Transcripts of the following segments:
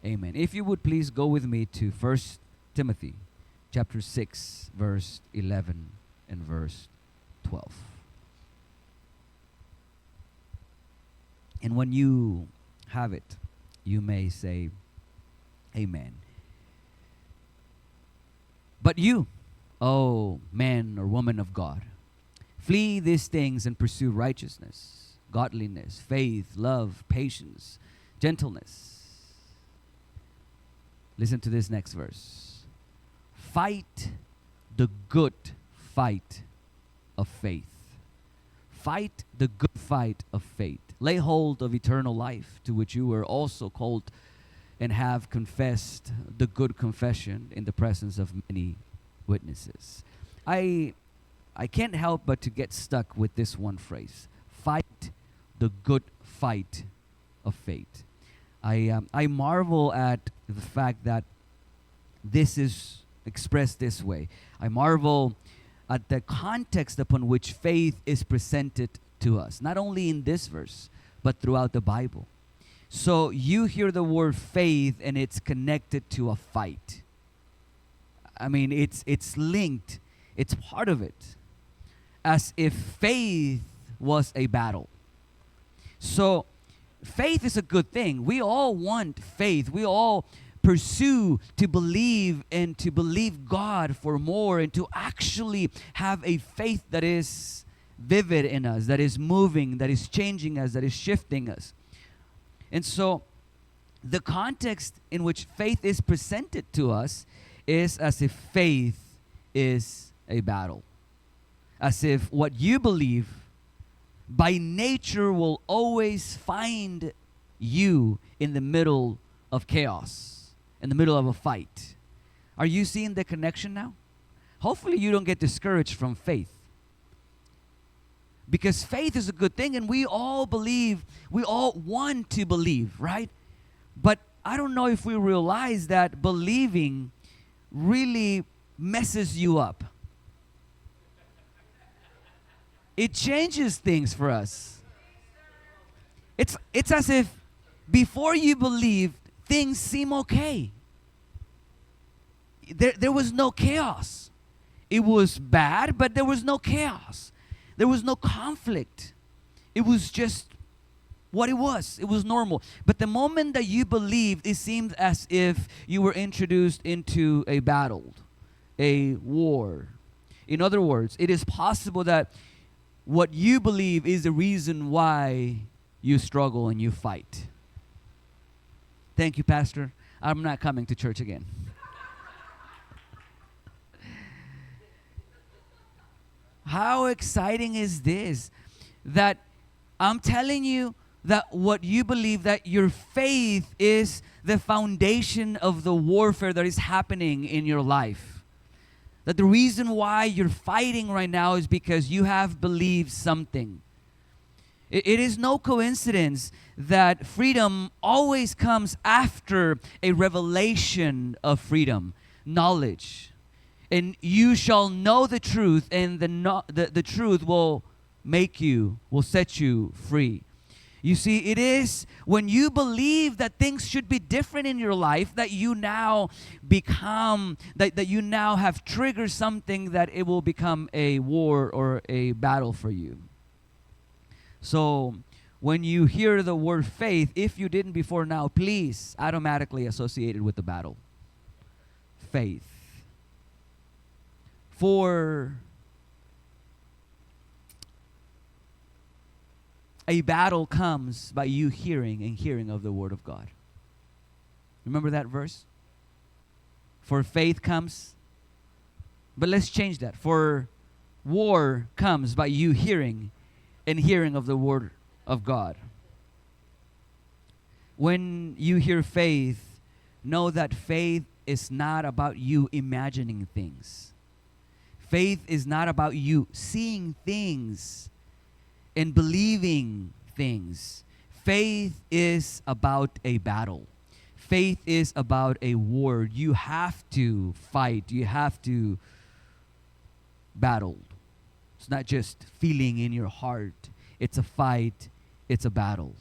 Amen. If you would please go with me to First Timothy chapter 6, verse 11 and verse 12. And when you have it, you may say, Amen. But you, O man or woman of God, flee these things and pursue righteousness, godliness, faith, love, patience, gentleness. Listen to this next verse. Fight the good fight of faith. Fight the good fight of faith. Lay hold of eternal life, to which you were also called and have confessed the good confession in the presence of many witnesses. I can't help but to get stuck with this one phrase. Fight the good fight of faith. I marvel at the fact that this is expressed this way. I marvel at the context upon which faith is presented to us, not only in this verse, but throughout the Bible. So you hear the word faith and it's connected to a fight. I mean, it's linked. It's part of it. As if faith was a battle. So faith is a good thing. We all want faith. We all pursue to believe and to believe God for more and to actually have a faith that is vivid in us, that is moving, that is changing us, that is shifting us. And so the context in which faith is presented to us is as if faith is a battle. As if what you believe by nature will always find you in the middle of chaos, in the middle of a fight. Are you seeing the connection now? Hopefully you don't get discouraged from faith. Because faith is a good thing and we all believe, we all want to believe, right? But I don't know if we realize that believing really messes you up. It changes things for us. It's as if before you believe, things seem okay. There was no chaos. It was bad, but there was no chaos. There was no conflict. It was just what it was. It was normal. But the moment that you believed, it seemed as if you were introduced into a battle, a war. In other words, it is possible that what you believe is the reason why you struggle and you fight. Thank you, Pastor. I'm not coming to church again. How exciting is this? That I'm telling you that what you believe, that your faith is the foundation of the warfare that is happening in your life. That the reason why you're fighting right now is because you have believed something. It is no coincidence that freedom always comes after a revelation of freedom, knowledge. And you shall know the truth, and the truth will set you free. You see, it is when you believe that things should be different in your life that you now become, that you now have triggered something that it will become a war or a battle for you. So when you hear the word faith, if you didn't before now, please automatically associate it with the battle. Faith. For a battle comes by you hearing and hearing of the word of God. Remember that verse? For faith comes, but let's change that. For war comes by you hearing and hearing of the word of God. When you hear faith, know that faith is not about you imagining things. Faith is not about you seeing things and believing things. Faith is about a battle. Faith is about a war. You have to fight. You have to battle. It's not just feeling in your heart. It's a fight. It's a battle.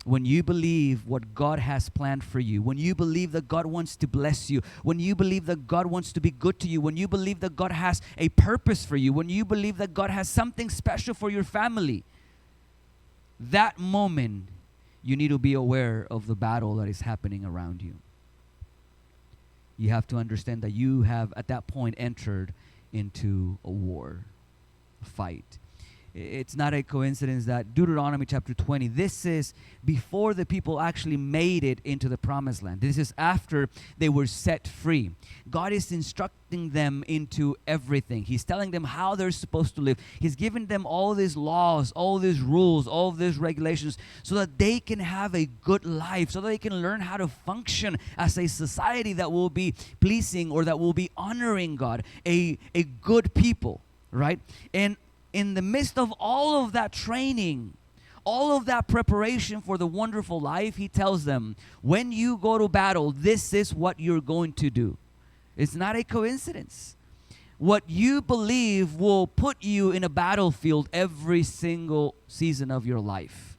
when you believe what God has planned for you, when you believe that God wants to bless you, when you believe that God wants to be good to you, when you believe that God has a purpose for you, when you believe that God has something special for your family, that moment you need to be aware of the battle that is happening around you. You have to understand that you have at that point entered into a war, a fight. It's not a coincidence that Deuteronomy chapter 20, this is before the people actually made it into the promised land. This is after they were set free. God is instructing them into everything. He's telling them how they're supposed to live. He's giving them all these laws, all these rules, all these regulations so that they can have a good life, so that they can learn how to function as a society that will be pleasing or that will be honoring God, a good people, right? And in the midst of all of that training, all of that preparation for the wonderful life, he tells them, when you go to battle, this is what you're going to do. It's not a coincidence. What you believe will put you in a battlefield every single season of your life.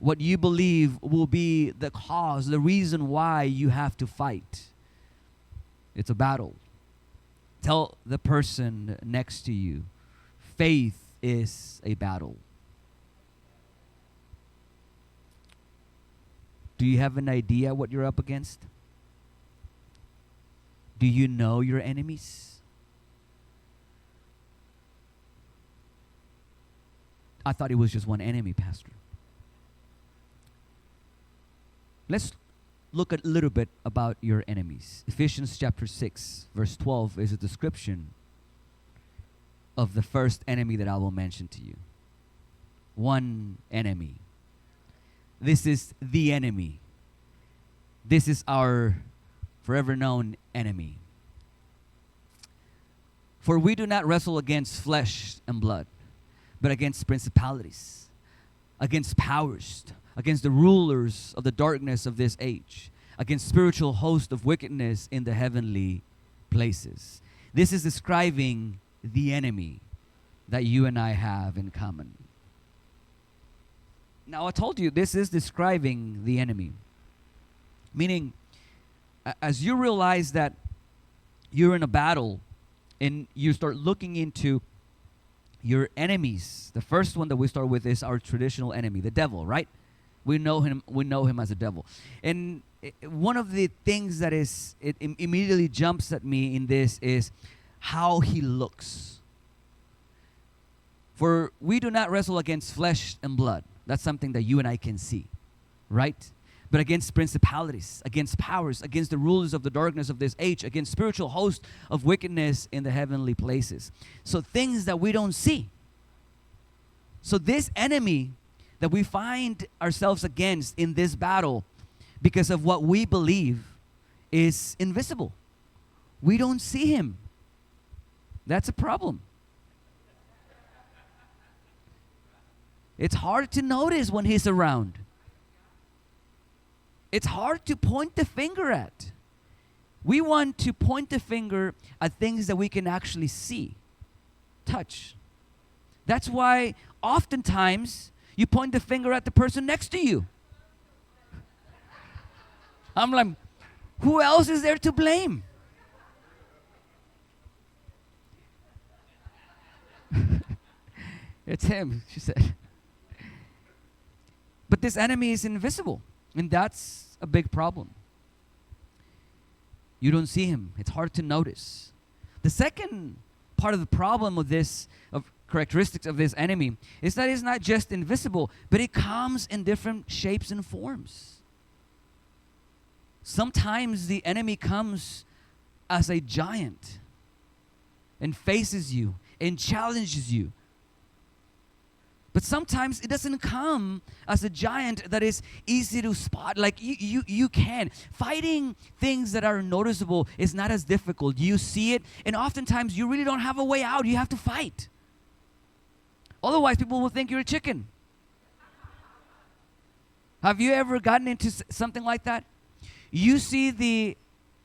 What you believe will be the cause, the reason why you have to fight. It's a battle. Tell the person next to you, faith is a battle. Do you have an idea what you're up against? Do you know your enemies? I thought it was just one enemy, Pastor. Let's look a little bit about your enemies. Ephesians chapter 6, verse 12 is a description of the first enemy that I will mention to you. One enemy. This is the enemy. This is our forever known enemy. For we do not wrestle against flesh and blood, but against principalities, against powers, against the rulers of the darkness of this age, against spiritual hosts of wickedness in the heavenly places. This is describing the enemy that you and I have in common. Now, I told you this is describing the enemy. Meaning, as you realize that you're in a battle and you start looking into your enemies, the first one that we start with is our traditional enemy, the devil, right? We know him as a devil. And one of the things that immediately jumps at me in this is how he looks. For we do not wrestle against flesh and blood. That's something that you and I can see, right? But against principalities, against powers, against the rulers of the darkness of this age, against spiritual hosts of wickedness in the heavenly places. So things that we don't see. So this enemy that we find ourselves against in this battle, because of what we believe, is invisible. We don't see him. That's a problem. It's hard to notice when he's around. It's hard to point the finger at. We want to point the finger at things that we can actually see, touch. That's why oftentimes you point the finger at the person next to you. I'm like, who else is there to blame? It's him, she said. But this enemy is invisible, and that's a big problem. You don't see him. It's hard to notice. The second part of the problem of this, of characteristics of this enemy, is that it's not just invisible, but it comes in different shapes and forms. Sometimes the enemy comes as a giant and faces you and challenges you. But sometimes it doesn't come as a giant that is easy to spot. Like you can. Fighting things that are noticeable is not as difficult. You see it, and oftentimes you really don't have a way out. You have to fight. Otherwise, people will think you're a chicken. Have you ever gotten into something like that? You see the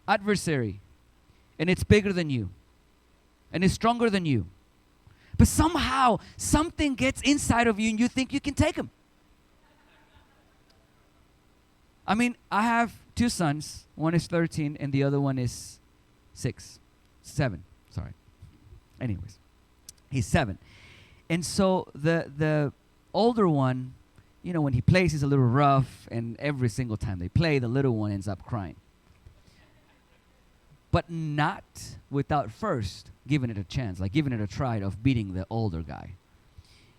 adversary, and it's bigger than you, and it's stronger than you. But somehow, something gets inside of you and you think you can take him. I mean, I have two sons. One is 13 and the other one is 7. Sorry. Anyways, he's 7. And so the older one, you know, when he plays, he's a little rough, and every single time they play, the little one ends up crying. But not without first giving it a chance, like giving it a try of beating the older guy.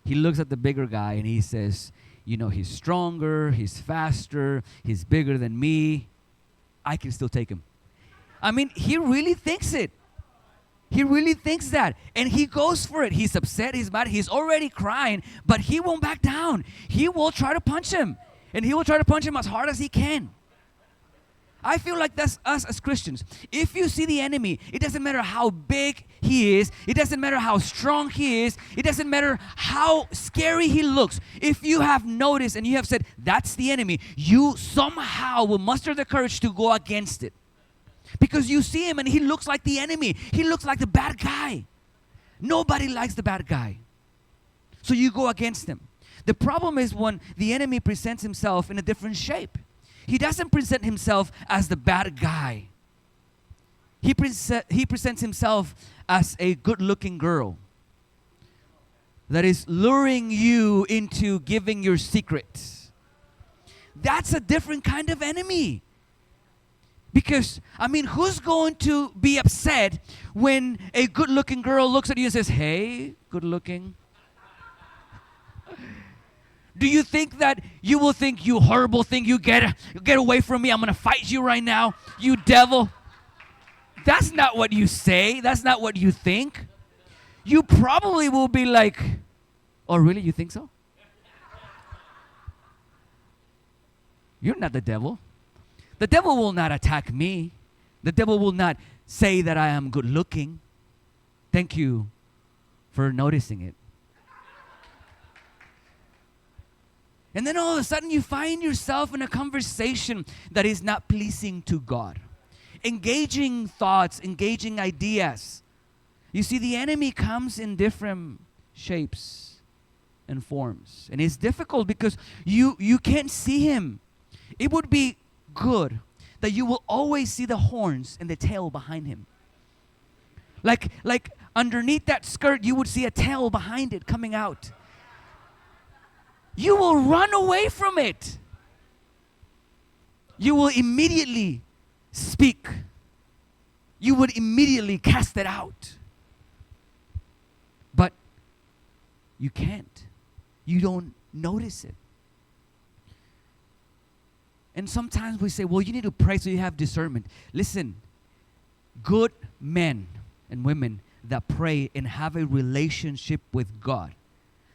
He looks at the bigger guy and he says, you know, he's stronger, he's faster, he's bigger than me. I can still take him. I mean, he really thinks it. He really thinks that. And he goes for it. He's upset, he's mad, he's already crying, but he won't back down. He will try to punch him. And he will try to punch him as hard as he can. I feel like that's us as Christians. If you see the enemy, it doesn't matter how big he is. It doesn't matter how strong he is. It doesn't matter how scary he looks. If you have noticed and you have said, that's the enemy, you somehow will muster the courage to go against it. Because you see him and he looks like the enemy. He looks like the bad guy. Nobody likes the bad guy. So you go against him. The problem is when the enemy presents himself in a different shape. He doesn't present himself as the bad guy. He presents himself as a good-looking girl that is luring you into giving your secrets. That's a different kind of enemy. Because, I mean, who's going to be upset when a good-looking girl looks at you and says, hey, good-looking? Do you think that you will think, you horrible thing, you get away from me, I'm going to fight you right now, you devil? That's not what you say. That's not what you think. You probably will be like, oh, really? You think so? You're not the devil. The devil will not attack me. The devil will not say that I am good looking. Thank you for noticing it. And then all of a sudden you find yourself in a conversation that is not pleasing to God. Engaging thoughts, engaging ideas. You see, the enemy comes in different shapes and forms. And it's difficult because you can't see him. It would be good that you will always see the horns and the tail behind him. Like underneath that skirt, you would see a tail behind it coming out. You will run away from it. You will immediately speak. You would immediately cast it out. But you can't. You don't notice it. And sometimes we say, well, you need to pray so you have discernment. Listen, good men and women that pray and have a relationship with God,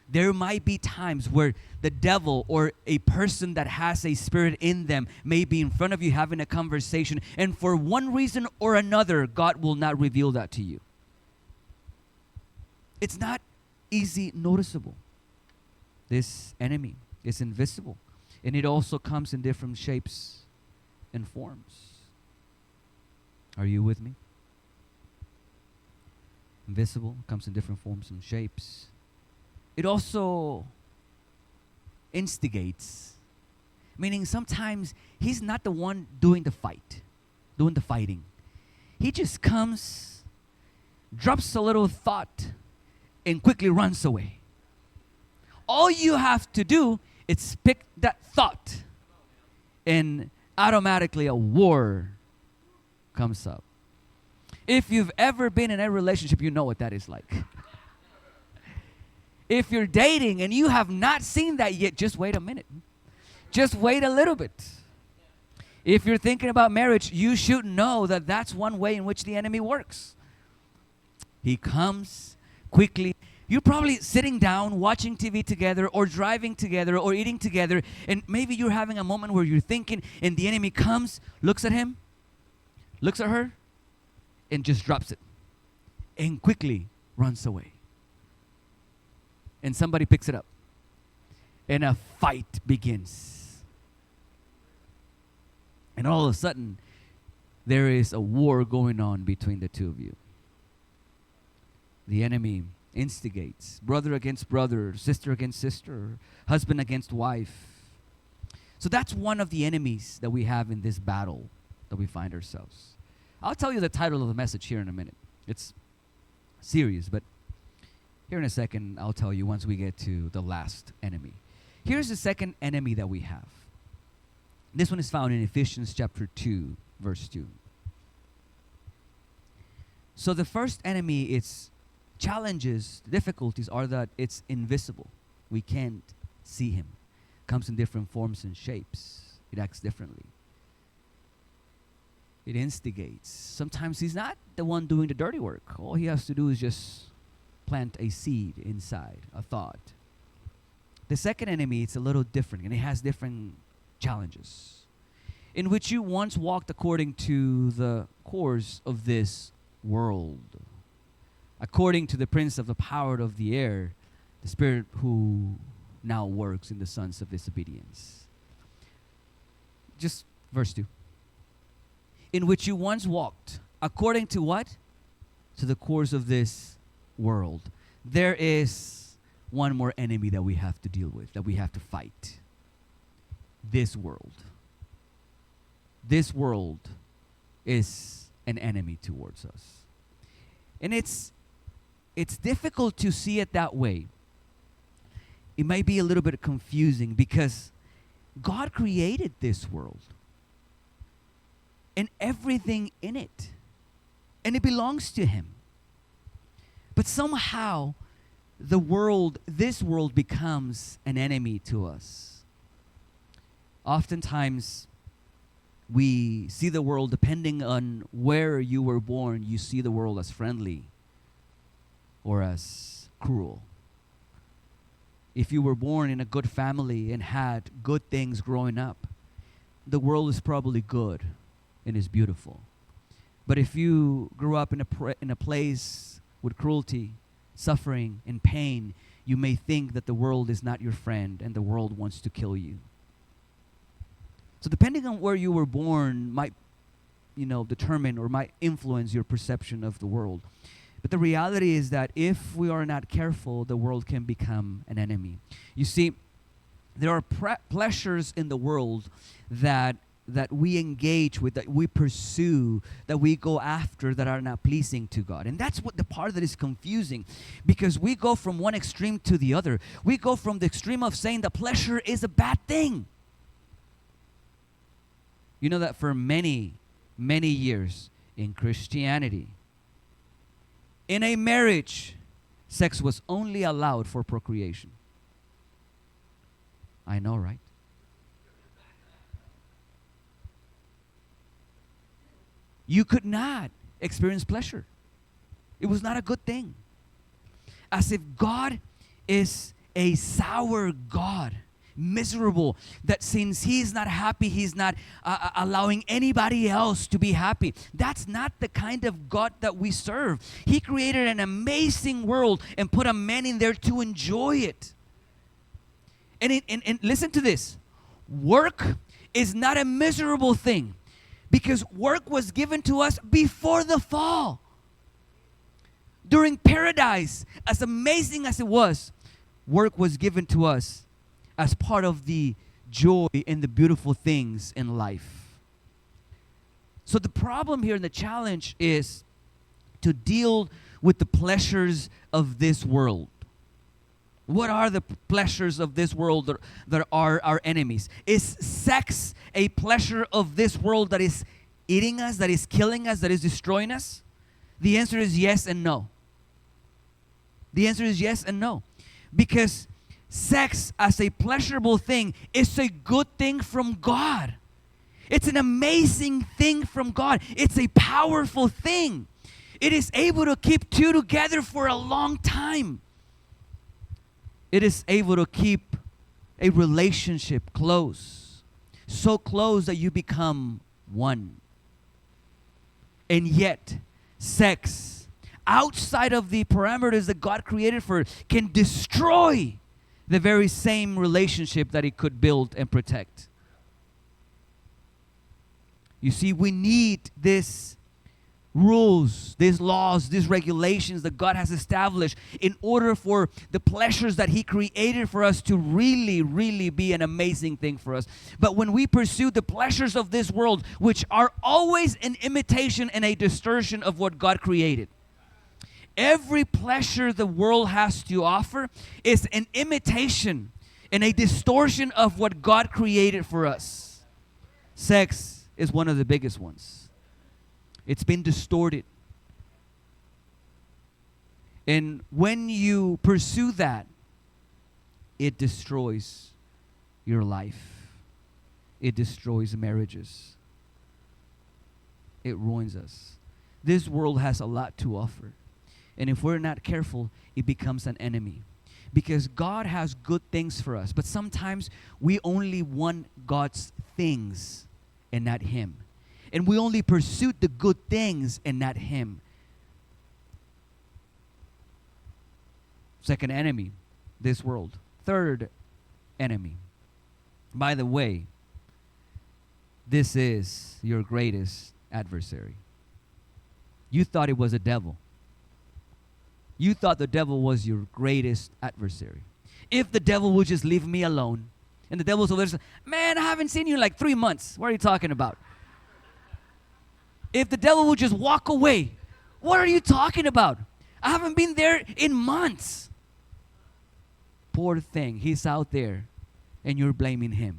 there might be times where the devil or a person that has a spirit in them may be in front of you having a conversation, and for one reason or another, God will not reveal that to you. It's not easy noticeable. This enemy is invisible, and it also comes in different shapes and forms. Are you with me? Invisible, comes in different forms and shapes. It also instigates, meaning sometimes he's not the one doing the fighting. He just comes, drops a little thought, and quickly runs away. All you have to do is pick that thought, and automatically a war comes up. If you've ever been in a relationship, you know what that is like. If you're dating and you have not seen that yet, just wait a minute. Just wait a little bit. If you're thinking about marriage, you should know that that's one way in which the enemy works. He comes quickly. You're probably sitting down, watching TV together, or driving together, or eating together, and maybe you're having a moment where you're thinking, and the enemy comes, looks at him, looks at her, and just drops it, and quickly runs away. And somebody picks it up, and a fight begins. And all of a sudden, there is a war going on between the two of you. The enemy instigates, brother against brother, sister against sister, husband against wife. So that's one of the enemies that we have in this battle that we find ourselves. I'll tell you the title of the message here in a minute. It's serious, but here in a second, I'll tell you once we get to the last enemy. Here's the second enemy that we have. This one is found in Ephesians chapter 2, verse 2. So the first enemy, its challenges, difficulties are that it's invisible. We can't see him. Comes in different forms and shapes. It acts differently. It instigates. Sometimes he's not the one doing the dirty work. All he has to do is just plant a seed inside, a thought. The second enemy, it's a little different, and it has different challenges. In which you once walked according to the course of this world, according to the prince of the power of the air, the spirit who now works in the sons of disobedience. Just verse 2. In which you once walked, according to what? To the course of this world. There is one more enemy that we have to deal with, that we have to fight. This world. This world is an enemy towards us. And it's difficult to see it that way. It might be a little bit confusing because God created this world and everything in it, and it belongs to Him. But somehow, this world becomes an enemy to us. Oftentimes, we see the world, depending on where you were born, you see the world as friendly or as cruel. If you were born in a good family and had good things growing up, the world is probably good and is beautiful. But if you grew up in a place with cruelty, suffering, and pain, you may think that the world is not your friend and the world wants to kill you. So depending on where you were born might, determine or might influence your perception of the world. But the reality is that if we are not careful, the world can become an enemy. You see, there are pleasures in the world that we engage with, that we pursue, that we go after, that are not pleasing to God. And that's what the part that is confusing, because we go from one extreme to the other. We go from the extreme of saying that pleasure is a bad thing. You know that for many, many years in Christianity, in a marriage, sex was only allowed for procreation. I know, right? You could not experience pleasure. It was not a good thing. As if God is a sour God, miserable, that since He's not happy, He's not allowing anybody else to be happy. That's not the kind of God that we serve. He created an amazing world and put a man in there to enjoy it. And listen to this. Work is not a miserable thing, because work was given to us before the fall. During paradise, as amazing as it was, work was given to us as part of the joy and the beautiful things in life. So the problem here and the challenge is to deal with the pleasures of this world. What are the pleasures of this world that are our enemies? Is sex a pleasure of this world that is eating us, that is killing us, that is destroying us? The answer is yes and no. The answer is yes and no. Because sex as a pleasurable thing is a good thing from God. It's an amazing thing from God. It's a powerful thing. It is able to keep two together for a long time. It is able to keep a relationship close. So close that you become one. And yet, sex, outside of the parameters that God created for it, can destroy the very same relationship that it could build and protect. You see, we need this rules, these laws, these regulations that God has established in order for the pleasures that He created for us to really, really be an amazing thing for us. But when we pursue the pleasures of this world, which are always an imitation and a distortion of what God created, every pleasure the world has to offer is an imitation and a distortion of what God created for us. Sex is one of the biggest ones. It's been distorted. And when you pursue that, it destroys your life. It destroys marriages. It ruins us. This world has a lot to offer. And if we're not careful, it becomes an enemy. Because God has good things for us. But sometimes we only want God's things and not Him. And we only pursue the good things and not Him. Second enemy, this world. Third enemy. By the way, this is your greatest adversary. You thought it was a devil. You thought the devil was your greatest adversary. If the devil would just leave me alone, and the devil's over there saying, man, I haven't seen you in like 3 months. What are you talking about? If the devil would just walk away, what are you talking about? I haven't been there in months. Poor thing, he's out there, and you're blaming him.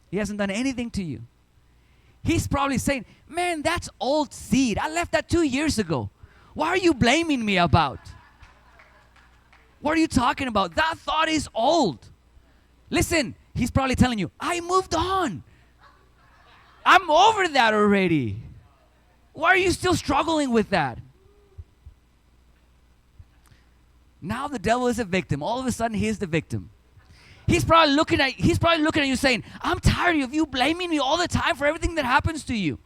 He hasn't done anything to you. He's probably saying, man, that's old seed. I left that 2 years ago. What are you blaming me about? What are you talking about? That thought is old. Listen, he's probably telling you, I moved on. I'm over that already. Why are you still struggling with that? Now the devil is a victim. All of a sudden, he is the victim. He's probably looking at you saying, I'm tired of you blaming me all the time for everything that happens to you.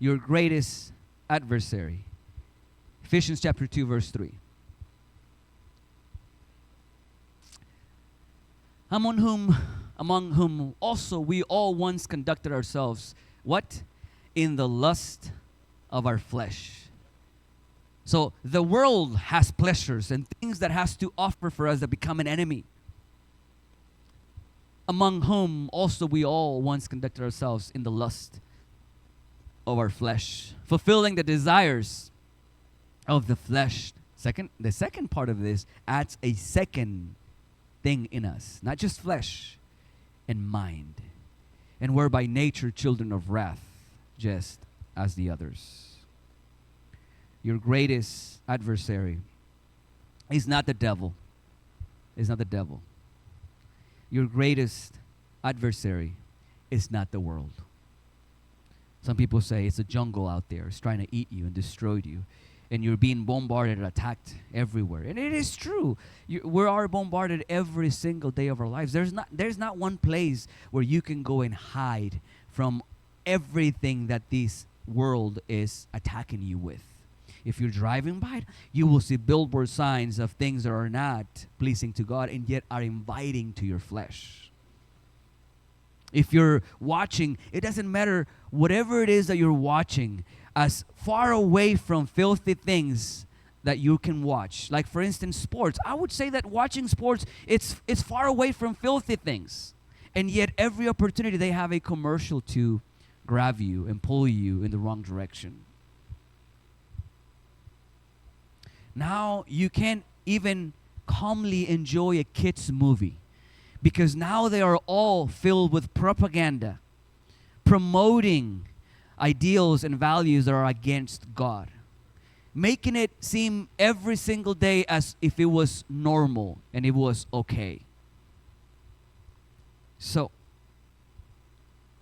Your greatest adversary. Ephesians chapter 2, verse 3. Among whom also we all once conducted ourselves, what? In the lust of our flesh. So the world has pleasures and things that has to offer for us that become an enemy. Among whom also we all once conducted ourselves in the lust of our flesh, fulfilling the desires of the flesh. The second part of this adds a second thing in us, not just flesh and mind, and we're by nature children of wrath, just as the others. Your greatest adversary is not the devil. Is not the devil. Your greatest adversary is not the world. Some people say it's a jungle out there. It's trying to eat you and destroy you. And you're being bombarded and attacked everywhere. And it is true. We are bombarded every single day of our lives. There's not one place where you can go and hide from everything that this world is attacking you with. If you're driving by it, you will see billboard signs of things that are not pleasing to God and yet are inviting to your flesh. If you're watching, it doesn't matter, whatever it is that you're watching, as far away from filthy things that you can watch. Like for instance, sports. I would say that watching sports, it's far away from filthy things. And yet every opportunity they have a commercial to grab you and pull you in the wrong direction. Now you can't even calmly enjoy a kid's movie because now they are all filled with propaganda, promoting ideals and values that are against God, making it seem every single day as if it was normal and it was okay. So,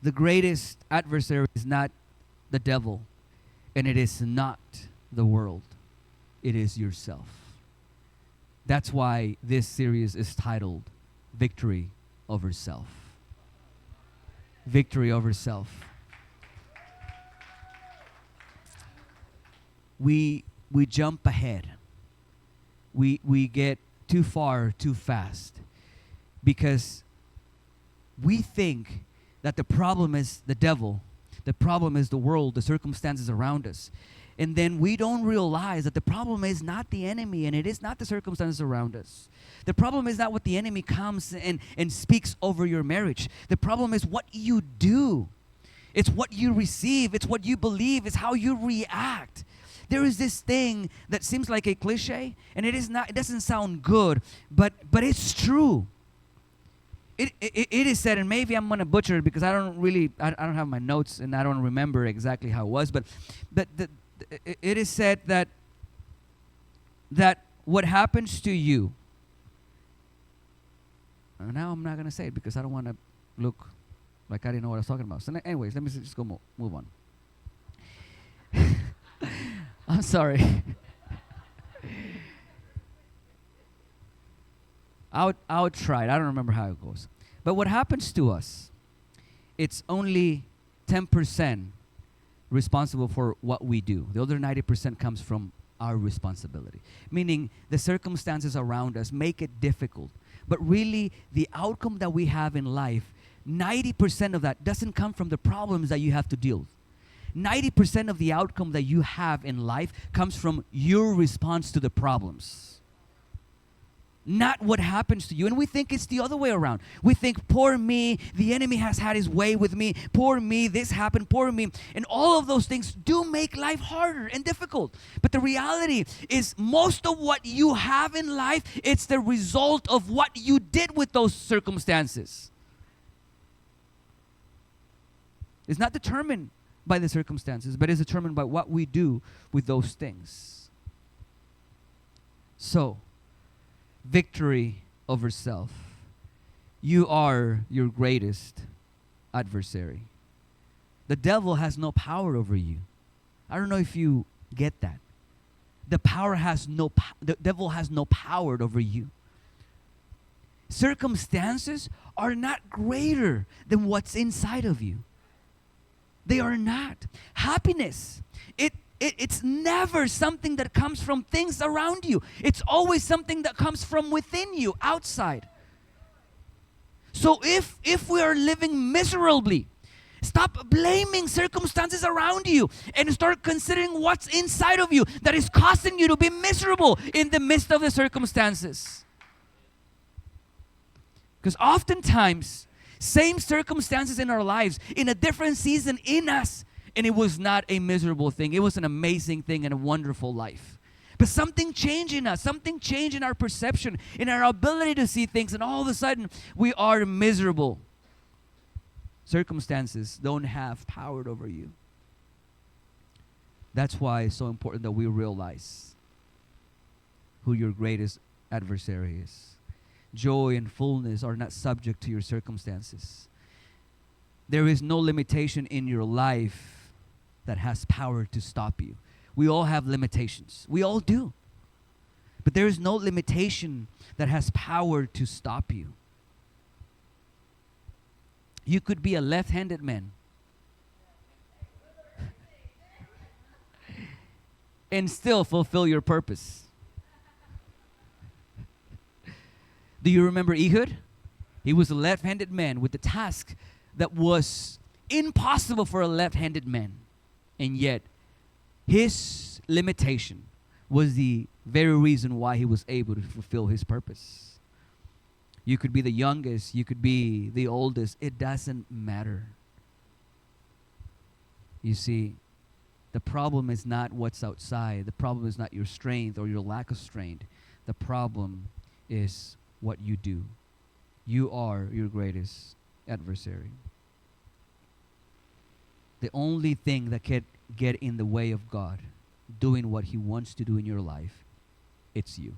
the greatest adversary is not the devil, and it is not the world. It is yourself. That's why this series is titled Victory Over Self. Victory over self. We jump ahead. We get too far too fast. because we think that the problem is the devil, the problem is the world, the circumstances around us. And then we don't realize that the problem is not the enemy, and it is not the circumstances around us. The problem is not what the enemy comes and speaks over your marriage. The problem is what you do. It's what you receive. It's what you believe. It's how you react. There is this thing that seems like a cliche, and it is not. It doesn't sound good, but it's true. It is said, and maybe I'm gonna butcher it because I don't have my notes and I don't remember exactly how it was, but it is said that what happens to you. Now I'm not gonna say it because I don't want to look like I didn't know what I was talking about. So anyways, let me just go move on. I'm sorry. I would try it. I don't remember how it goes. But what happens to us, it's only 10% responsible for what we do. The other 90% comes from our responsibility. Meaning the circumstances around us make it difficult. But really, the outcome that we have in life, 90% of that doesn't come from the problems that you have to deal with. 90% of the outcome that you have in life comes from your response to the problems, not what happens to you. And we think it's the other way around. We think, poor me, the enemy has had his way with me. Poor me, this happened, poor me. And all of those things do make life harder and difficult. But the reality is most of what you have in life, it's the result of what you did with those circumstances. It's not determined by the circumstances, but is determined by what we do with those things. So, victory over self. You are your greatest adversary. The devil has no power over you. I don't know if you get that. The devil has no power over you. Circumstances are not greater than what's inside of you. They are not. Happiness, it's never something that comes from things around you. It's always something that comes from within you, outside. So if we are living miserably, stop blaming circumstances around you and start considering what's inside of you that is causing you to be miserable in the midst of the circumstances. Because oftentimes, same circumstances in our lives, in a different season in us, and it was not a miserable thing. It was an amazing thing and a wonderful life. But something changed in us, something changed in our perception, in our ability to see things, and all of a sudden, we are miserable. Circumstances don't have power over you. That's why it's so important that we realize who your greatest adversary is. Joy and fullness are not subject to your circumstances. There is no limitation in your life that has power to stop you. We all have limitations. We all do. But there is no limitation that has power to stop you. You could be a left-handed man and still fulfill your purpose. Do you remember Ehud? He was a left-handed man with a task that was impossible for a left-handed man. And yet, his limitation was the very reason why he was able to fulfill his purpose. You could be the youngest, you could be the oldest. It doesn't matter. You see, the problem is not what's outside. The problem is not your strength or your lack of strength. The problem is what you do. You are your greatest adversary. The only thing that can get in the way of God doing what He wants to do in your life, it's you.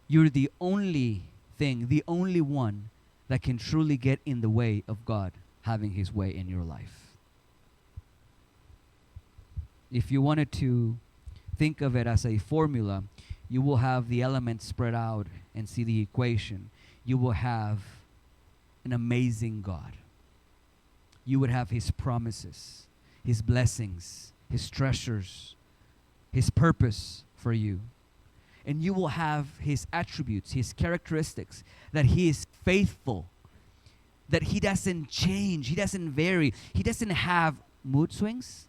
You're the only thing, the only one that can truly get in the way of God having His way in your life. If you wanted to think of it as a formula, you will have the elements spread out and see the equation. You will have an amazing God. You would have His promises, His blessings, His treasures, His purpose for you. and you will have his attributes, his characteristics, that he is faithful, that he doesn't change, he doesn't vary, he doesn't have mood swings.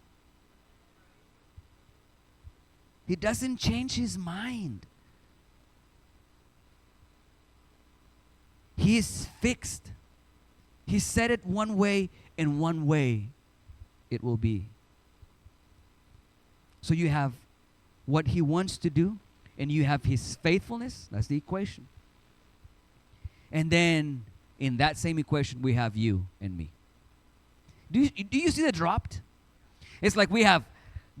He doesn't change his mind. He is fixed. He said it one way, and one way it will be. So you have what he wants to do, and you have his faithfulness. That's the equation. And then in that same equation, we have you and me. Do you see the dropped? It's like we have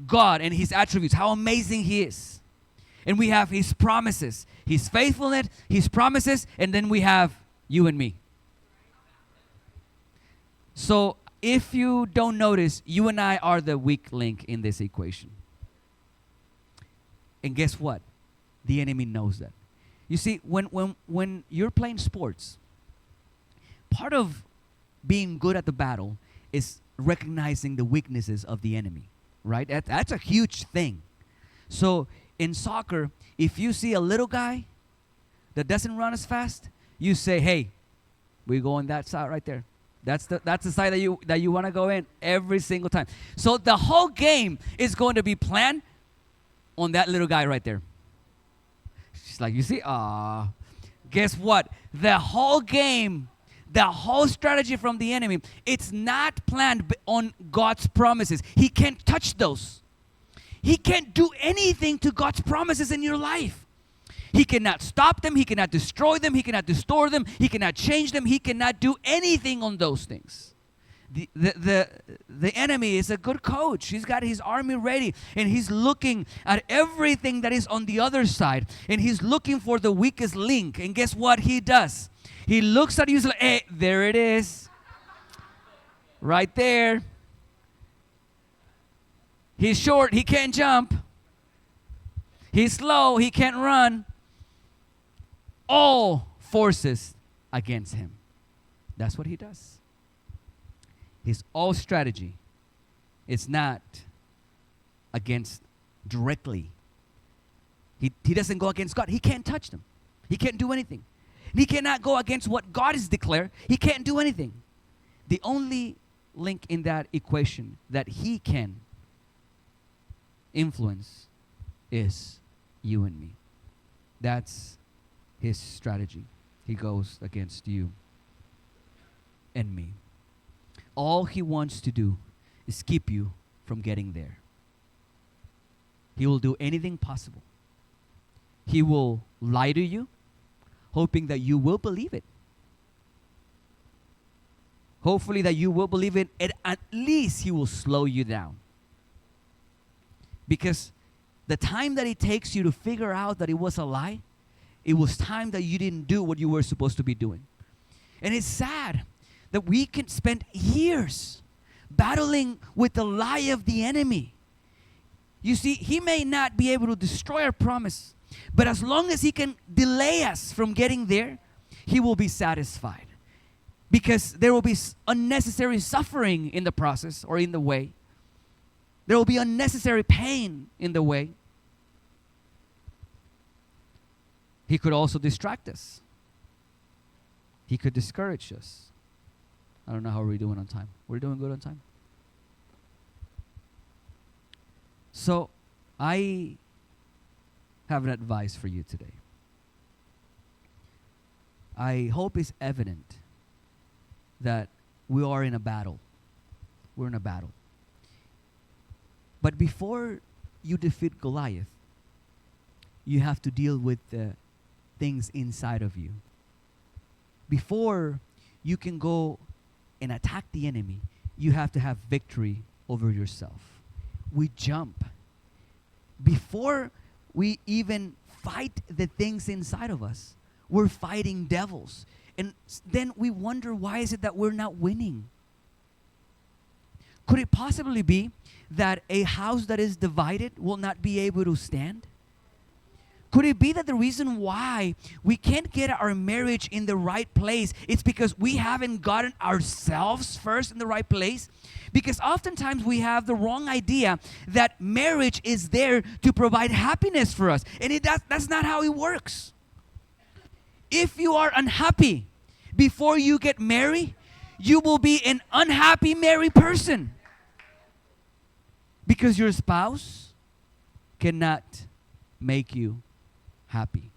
God and his attributes, how amazing he is. And we have his promises, his faithfulness, his promises, and then we have you and me. So if you don't notice, you and I are the weak link in this equation. And guess what? The enemy knows that. You see, when you're playing sports, part of being good at the battle is recognizing the weaknesses of the enemy, right? That's a huge thing. So in soccer, if you see a little guy that doesn't run as fast, you say, hey, we go on that side right there. That's the side that you want to go in every single time. So the whole game is going to be planned on that little guy right there. She's like, you see, guess what? The whole game, the whole strategy from the enemy, it's not planned on God's promises. He can't touch those. He can't do anything to God's promises in your life. He cannot stop them. He cannot destroy them. He cannot distort them. He cannot change them. He cannot do anything on those things. The enemy is a good coach. He's got his army ready, and he's looking at everything that is on the other side, and he's looking for the weakest link. And guess what he does? He looks at you and says, hey, there it is. Right there. He's short. He can't jump. He's slow. He can't run. All forces against him. That's what he does. His all strategy is not against directly. He doesn't go against God. He can't touch them. He can't do anything. He cannot go against what God has declared. He can't do anything. The only link in that equation that he can influence is you and me. That's his strategy. He goes against you and me. All he wants to do is keep you from getting there. He will do anything possible. He will lie to you, hoping that you will believe it. Hopefully that you will believe it, and at least he will slow you down. Because the time that it takes you to figure out that it was a lie, it was time that you didn't do what you were supposed to be doing. And it's sad that we can spend years battling with the lie of the enemy. You see, he may not be able to destroy our promise, but as long as he can delay us from getting there, he will be satisfied. Because there will be unnecessary suffering in the process or in the way. There will be unnecessary pain in the way. He could also distract us. He could discourage us. I don't know how we're doing on time. We're doing good on time. So, I have an advice for you today. I hope it's evident that we are in a battle. We're in a battle. But before you defeat Goliath, you have to deal with the things inside of you. Before you can go and attack the enemy, you have to have victory over yourself. We jump. Before we even fight the things inside of us, we're fighting devils. And then we wonder, why is it that we're not winning? Could it possibly be that a house that is divided will not be able to stand? Could it be that the reason why we can't get our marriage in the right place is because we haven't gotten ourselves first in the right place? Because oftentimes we have the wrong idea that marriage is there to provide happiness for us. And that's not how it works. If you are unhappy before you get married, you will be an unhappy married person. Because your spouse cannot make you happy.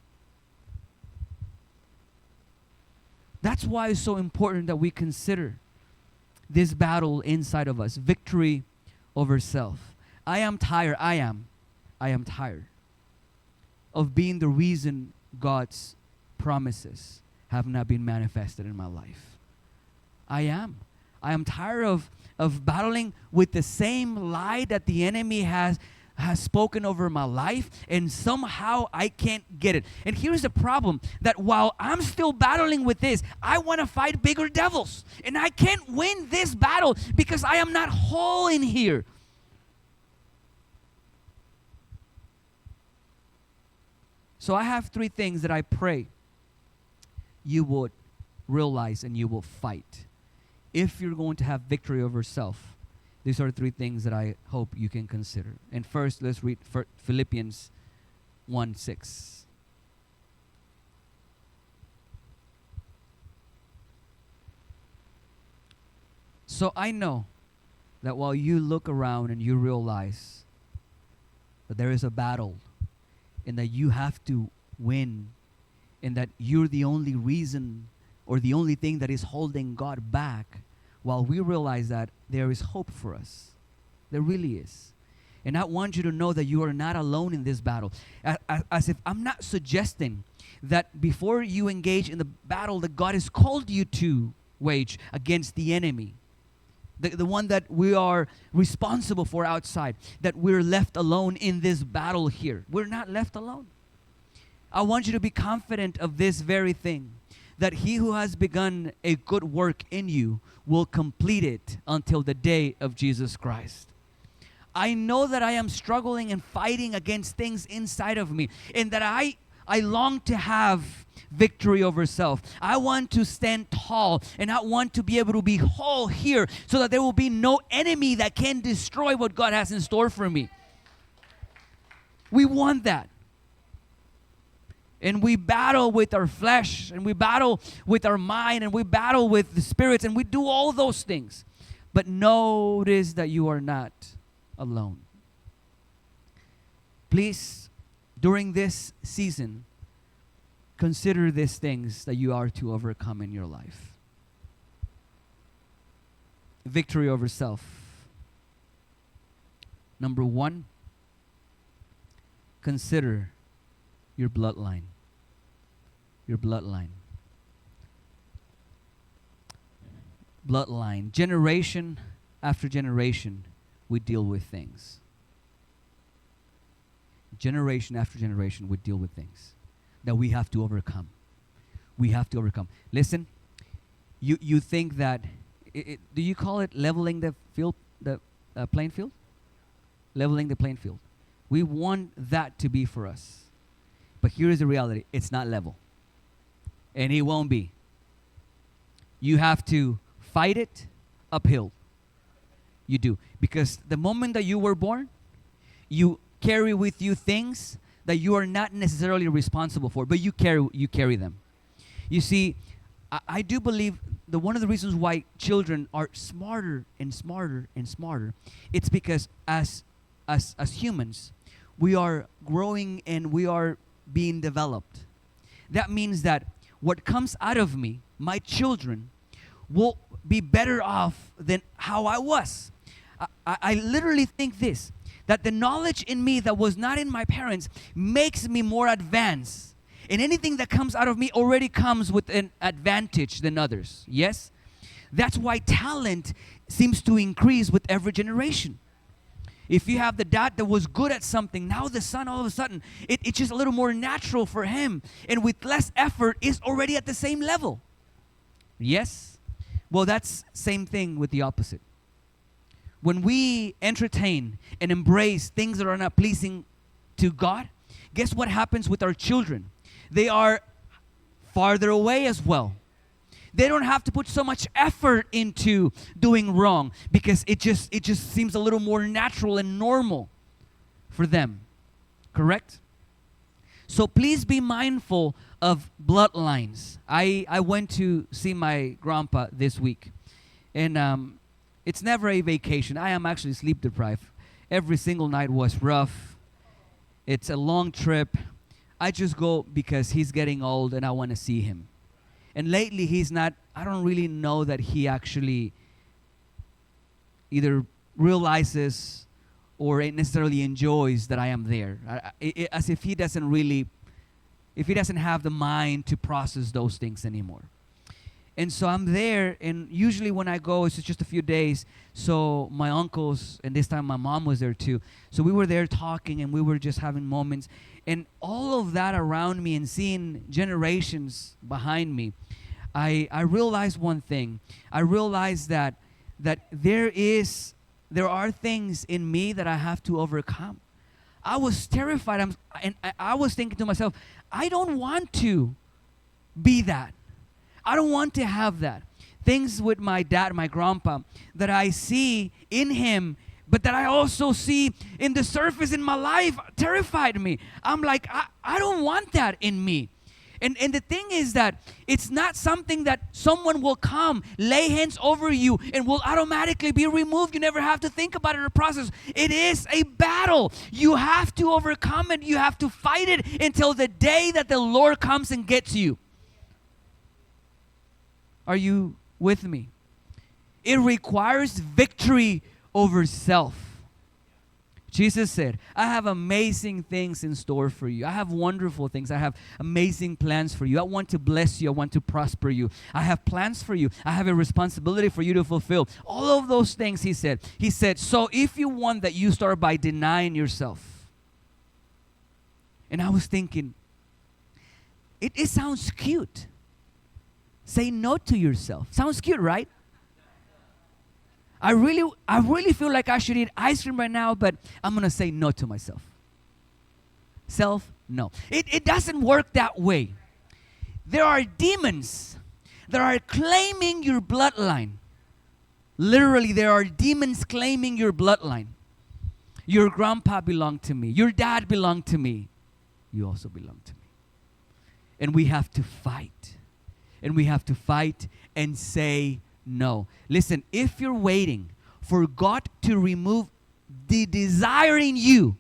That's why it's so important that we consider this battle inside of us, victory over self. I am tired of being the reason God's promises have not been manifested in my life. I am tired of battling with the same lie that the enemy has spoken over my life, and somehow I can't get it. And here's the problem, that while I'm still battling with this, I want to fight bigger devils. And I can't win this battle because I am not whole in here. So I have 3 things that I pray you would realize and you will fight. If you're going to have victory over self, these are 3 things that I hope you can consider. And first, let's read Philippians 1:6. So I know that while you look around and you realize that there is a battle and that you have to win and that you're the only reason or the only thing that is holding God back, while we realize that there is hope for us. There really is. And I want you to know that you are not alone in this battle. As if I'm not suggesting that before you engage in the battle that God has called you to wage against the enemy, the one that we are responsible for outside, that we're left alone in this battle here. We're not left alone. I want you to be confident of this very thing, that he who has begun a good work in you will complete it until the day of Jesus Christ. I know that I am struggling and fighting against things inside of me, and that I long to have victory over self. I want to stand tall, and I want to be able to be whole here so that there will be no enemy that can destroy what God has in store for me. We want that. And we battle with our flesh, and we battle with our mind, and we battle with the spirits, and we do all those things. But notice that you are not alone. Please, during this season, consider these things that you are to overcome in your life. Victory over self. Number 1, consider your bloodline. Your bloodline. Bloodline. Generation after generation, we deal with things. Generation after generation, we deal with things that we have to overcome. We have to overcome. Listen, you think that, do you call it leveling the field, the playing field? Leveling the playing field. We want that to be for us. But here is the reality. It's not level. And it won't be. You have to fight it uphill. You do. Because the moment that you were born, you carry with you things that you are not necessarily responsible for, but you carry them. You see, I do believe that one of the reasons why children are smarter and smarter and smarter, it's because as humans, we are growing and we are being developed. That means that what comes out of me, my children, will be better off than how I was. I literally think this, that the knowledge in me that was not in my parents makes me more advanced. And anything that comes out of me already comes with an advantage than others. Yes? That's why talent seems to increase with every generation. If you have the dad that was good at something, now the son all of a sudden, it's just a little more natural for him. And with less effort, is already at the same level. Yes? Well, that's same thing with the opposite. When we entertain and embrace things that are not pleasing to God, guess what happens with our children? They are farther away as well. They don't have to put so much effort into doing wrong because it just seems a little more natural and normal for them. Correct? So please be mindful of bloodlines. I went to see my grandpa this week, and it's never a vacation. I am actually sleep deprived. Every single night was rough. It's a long trip. I just go because he's getting old and I want to see him. And lately I don't really know that he actually either realizes or necessarily enjoys that I am there. As if he doesn't have the mind to process those things anymore. And so I'm there, and usually when I go, it's just a few days. So my uncles, and this time my mom was there too. So we were there talking, and we were just having moments. And all of that around me and seeing generations behind me, I realized one thing. I realized that there are things in me that I have to overcome. I was terrified, and I was thinking to myself, I don't want to be that. I don't want to have that. Things with my dad, my grandpa, that I see in him, but that I also see in the surface in my life, terrified me. I'm like, I don't want that in me. And the thing is that it's not something that someone will come, lay hands over you, and will automatically be removed. You never have to think about it or process. It is a battle. You have to overcome it. You have to fight it until the day that the Lord comes and gets you. Are you with me? It requires victory over self. Jesus said, I have amazing things in store for you. I have wonderful things. I have amazing plans for you. I want to bless you. I want to prosper you. I have plans for you. I have a responsibility for you to fulfill. All of those things, he said. He said, so if you want that, you start by denying yourself. And I was thinking, it sounds cute. Say no to yourself. Sounds cute, right? I really feel like I should eat ice cream right now, but I'm going to say no to myself. Self, no. It doesn't work that way. There are demons that are claiming your bloodline. Literally, there are demons claiming your bloodline. Your grandpa belonged to me. Your dad belonged to me. You also belong to me. And we have to fight. And we have to fight and say no. Listen, if you're waiting for God to remove the desire in you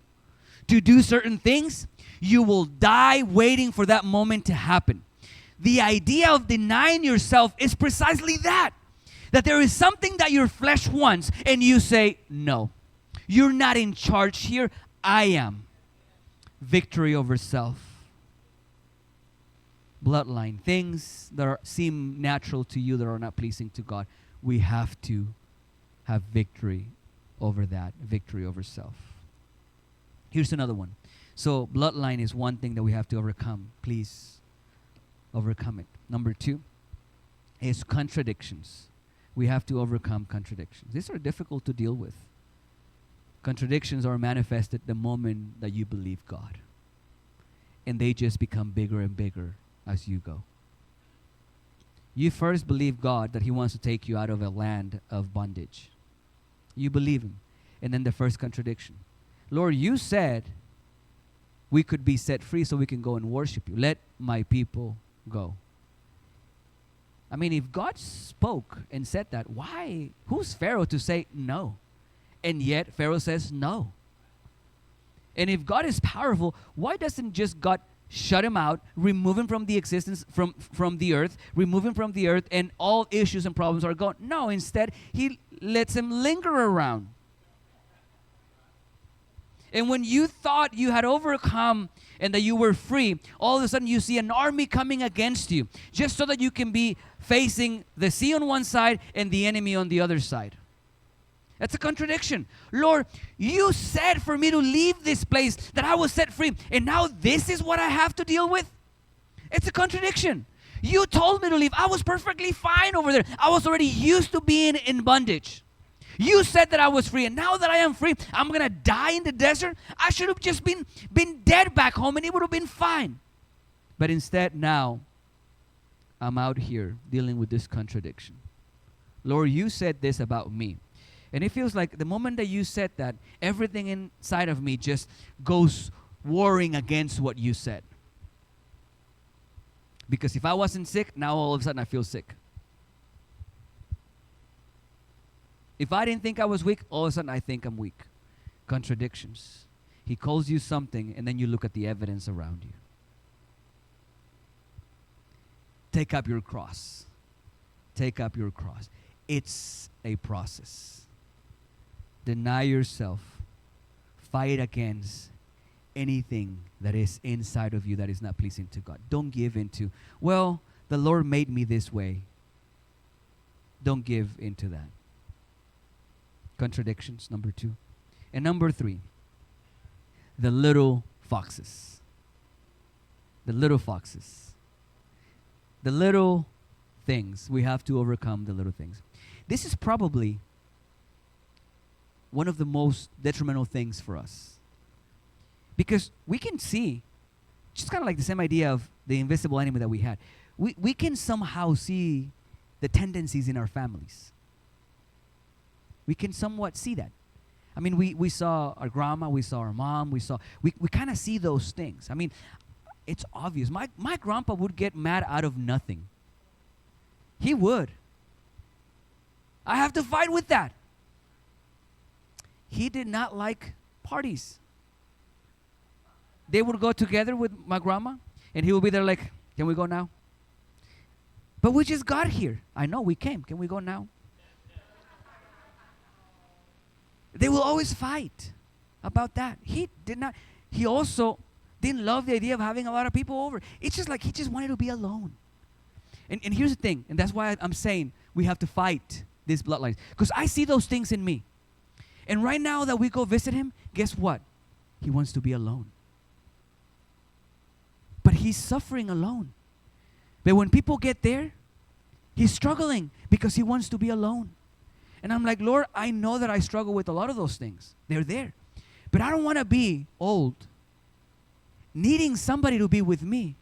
to do certain things, you will die waiting for that moment to happen. The idea of denying yourself is precisely that there is something that your flesh wants and you say, no, you're not in charge here, I am. Victory over self. Bloodline, things that seem natural to you that are not pleasing to God. We have to have victory over that, victory over self. Here's another one. So bloodline is one thing that we have to overcome. Please overcome it. Number 2 is contradictions. We have to overcome contradictions. These are difficult to deal with. Contradictions are manifested the moment that you believe God. And they just become bigger and bigger as you go. You first believe God that He wants to take you out of a land of bondage. You believe Him. And then the first contradiction. Lord, you said we could be set free so we can go and worship you. Let my people go. I mean, if God spoke and said that, why? Who's Pharaoh to say no? And yet Pharaoh says no. And if God is powerful, why doesn't just God shut him out, remove him from the existence, from the earth, remove him from the earth, and all issues and problems are gone? No, instead, He lets him linger around. And when you thought you had overcome and that you were free, all of a sudden you see an army coming against you, just so that you can be facing the sea on one side and the enemy on the other side. That's a contradiction. Lord, you said for me to leave this place, that I was set free, and now this is what I have to deal with? It's a contradiction. You told me to leave. I was perfectly fine over there. I was already used to being in bondage. You said that I was free, and now that I am free, I'm going to die in the desert? I should have just been dead back home, and it would have been fine. But instead, now, I'm out here dealing with this contradiction. Lord, you said this about me. And it feels like the moment that you said that, everything inside of me just goes warring against what you said. Because if I wasn't sick, now all of a sudden I feel sick. If I didn't think I was weak, all of a sudden I think I'm weak. Contradictions. He calls you something, and then you look at the evidence around you. Take up your cross. Take up your cross. It's a process. Deny yourself. Fight against anything that is inside of you that is not pleasing to God. Don't give into, well, the Lord made me this way. Don't give into that. Contradictions, number 2. And number 3, the little foxes. The little foxes. The little things. We have to overcome the little things. This is probably one of the most detrimental things for us. Because we can see, just kind of like the same idea of the invisible enemy that we had. We can somehow see the tendencies in our families. We can somewhat see that. I mean, we saw our grandma, we saw our mom, we kind of see those things. I mean, it's obvious. My grandpa would get mad out of nothing. He would. I have to fight with that. He did not like parties. They would go together with my grandma, and he would be there like, can we go now? But we just got here. I know, we came. Can we go now? They will always fight about that. He also didn't love the idea of having a lot of people over. It's just like he just wanted to be alone. And here's the thing, and that's why I'm saying we have to fight these bloodlines. Because I see those things in me. And right now that we go visit him, guess what? He wants to be alone. But he's suffering alone. But when people get there, he's struggling because he wants to be alone. And I'm like, Lord, I know that I struggle with a lot of those things. They're there. But I don't want to be old, needing somebody to be with me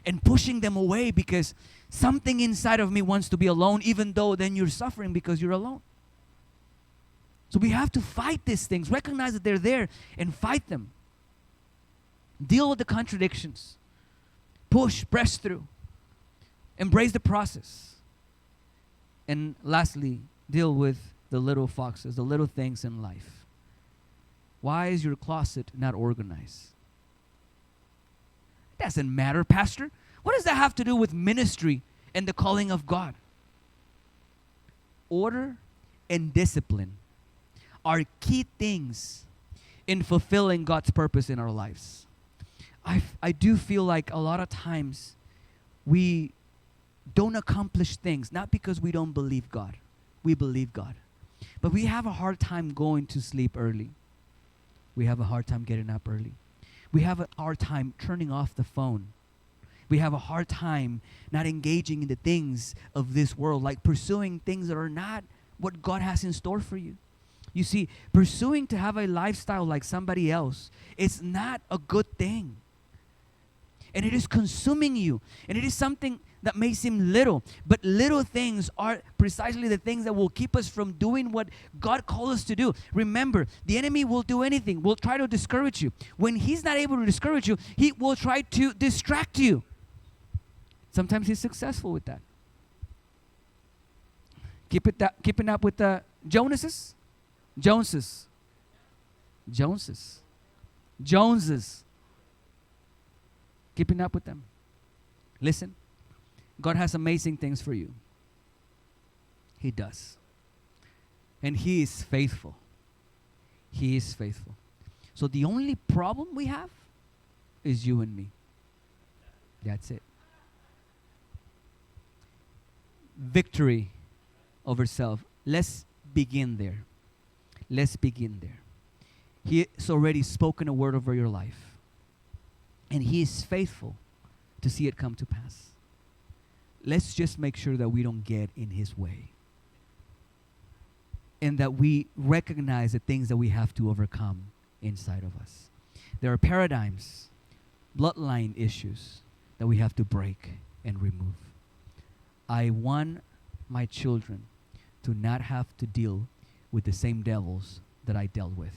and pushing them away because something inside of me wants to be alone, even though then you're suffering because you're alone. So we have to fight these things, recognize that they're there, and fight them. Deal with the contradictions. Push, press through. Embrace the process. And lastly, deal with the little foxes, the little things in life. Why is your closet not organized? It doesn't matter, Pastor. What does that have to do with ministry and the calling of God? Order and discipline are key things in fulfilling God's purpose in our lives. I do feel like a lot of times we don't accomplish things, not because we don't believe God. We believe God. But we have a hard time going to sleep early. We have a hard time getting up early. We have a hard time turning off the phone. We have a hard time not engaging in the things of this world, like pursuing things that are not what God has in store for you. You see, pursuing to have a lifestyle like somebody else is not a good thing. And it is consuming you. And it is something that may seem little, but little things are precisely the things that will keep us from doing what God called us to do. Remember, the enemy will do anything, will try to discourage you. When he's not able to discourage you, he will try to distract you. Sometimes he's successful with that. Keeping up with the Joneses. Keeping up with them. Listen, God has amazing things for you. He does. And He is faithful. He is faithful. So the only problem we have is you and me. That's it. Victory over self. Let's begin there. Let's begin there. He has already spoken a word over your life. And He is faithful to see it come to pass. Let's just make sure that we don't get in His way. and that we recognize the things that we have to overcome inside of us. There are paradigms, bloodline issues that we have to break and remove. I want my children to not have to deal with the same devils that I dealt with.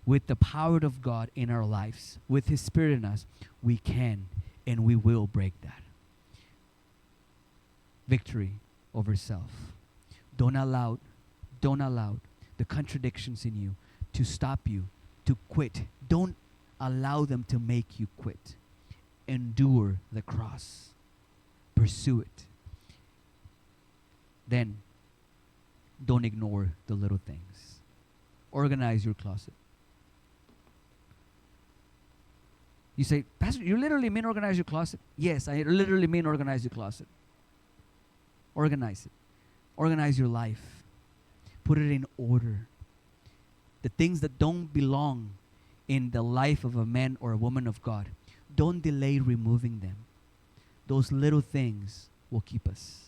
With the power of God in our lives, with His Spirit in us, we can and we will break that. Victory over self. Don't allow the contradictions in you to stop you, to quit. Don't allow them to make you quit. Endure the cross. Pursue it. Then, don't ignore the little things. Organize your closet. You say, Pastor, you literally mean organize your closet? Yes, I literally mean organize your closet. Organize it. Organize your life. Put it in order. The things that don't belong in the life of a man or a woman of God, don't delay removing them. Those little things will keep us.